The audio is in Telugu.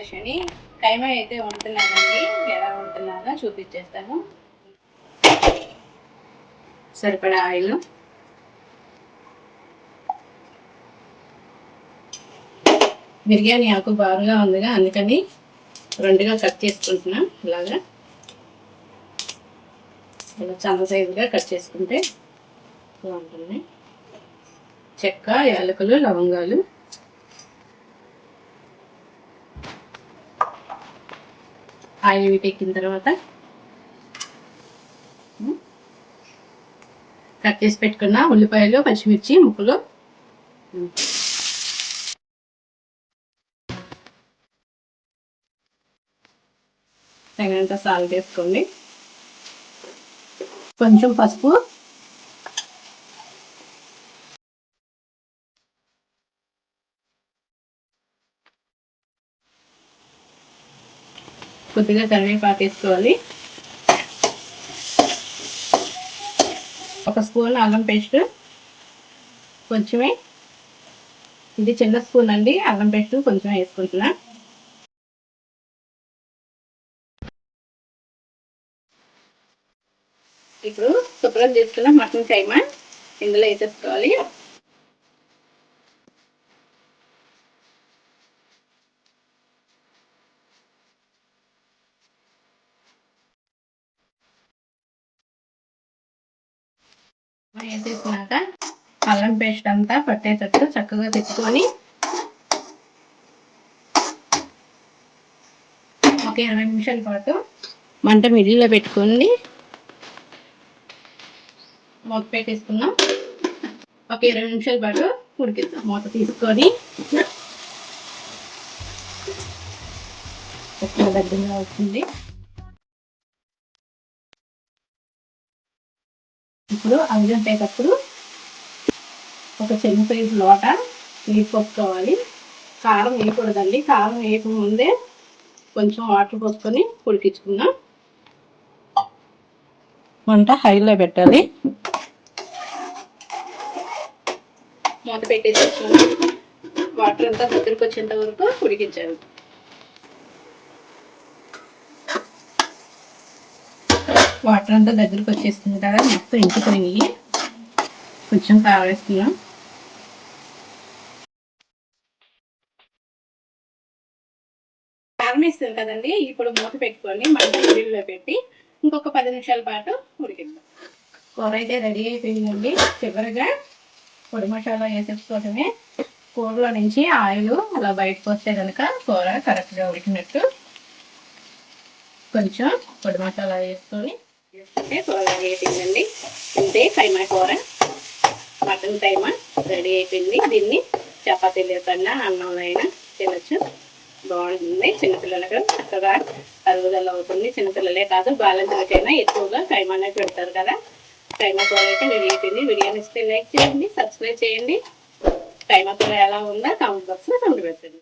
శని కైమా అయితే వండుతున్నానండి. ఎలా వండుతున్నానో చూపించేస్తాను. సరిపడా ఆయిల్, బిర్యానీ ఆకు బారుగా ఉందిగా అందుకని రెండుగా కట్ చేసుకుంటున్నా. ఇలా చాలా సైజుగా కట్ చేసుకుంటే బాగుంటుంది. చెక్క, యాలకులు, లవంగాలు, ఆయిల్ వీటెక్కిన తర్వాత కట్ చేసి పెట్టుకున్న ఉల్లిపాయలు, పచ్చిమిర్చి ముక్కలు, తగినంత సాల్ట్ వేసుకోండి, కొంచెం పసుపు, కొద్దిగా కరివేపాకు వేసుకోవాలి, ఒక స్పూన్ అల్లం పేస్ట్, కొంచెమే, ఇది చిన్న స్పూన్ అండి అల్లం పేస్ట్ కొంచెం వేసుకుంటున్నా. ఇప్పుడు శుభ్రం చేసుకున్న మటన్ కైమా ఇందులో వేసేసుకోవాలి. వేసేసినాక అల్లం పేస్ట్ అంతా పట్టేటట్టు చక్కగా తిప్పుకొని ఒక 20 నిమిషాల పాటు మంట మిడిల్లో పెట్టుకొని మూత పెట్టేసుకున్నాం. ఒక 20 నిమిషాల పాటు ఉడికిద్దాం. మూత తీసుకొని ఎక్కువ దగ్గరగా అవుతుంది. ఇప్పుడు అవిగంటేటప్పుడు ఒక చిన్న సైజు లోట నీళ్ళు పోసుకోవాలి. కారం వేయకూడదండి, కారం వేయక ముందే కొంచెం వాటర్ పోసుకొని ఉడికించుకుందాం. మంట హైలో పెట్టాలి. మూత పెట్టేసి వాటర్ అంతా దగ్గరకు వచ్చేంత వరకు ఉడికించాలి. వాటర్ అంతా దగ్గరకు వచ్చేస్తుంది కదా, మొత్తం ఇంకిపోయినాయి. కొంచెం కారం వేస్తున్నాం. కారం వేస్తుంది కదండి, ఇప్పుడు మూత పెట్టుకొని మంట మిడిల్లో పెట్టి ఇంకొక 10 నిమిషాల పాటు ఉడికిద్దాం. కూర అయితే రెడీ అయిపోయిందండి. చివరిగా పొడి మసాలా వేసేసుకోవడమే. కూరలో నుంచి ఆయిల్ అలా బయటకు వస్తే కనుక కూర కరెక్ట్గా ఉడికినట్టు. కొంచెం పొడి మసాలా వేసుకొని కూర రెడీ అయిపోయిందండి. అంతే, కైమా కూర, మటన్ కైమా రెడీ అయిపోయింది. దీన్ని చపాతీలకన్నా అన్నంలో అయినా తినచ్చు. బాగుంటుంది. చిన్నపిల్లలకు చక్కగా అరుగుదల అవుతుంది. చిన్నపిల్లలే కాదు బాలింతలకైనా ఎక్కువగా కైమానే పెడతారు కదా. కైమా కూర అయితే రెడీ అయిపోయింది. వీడియోని ఇస్తే లైక్ చేయండి, సబ్స్క్రైబ్ చేయండి. కైమా కూర ఎలా ఉందో కామెంట్ బాక్స్లో కామెంట్ పెట్టండి.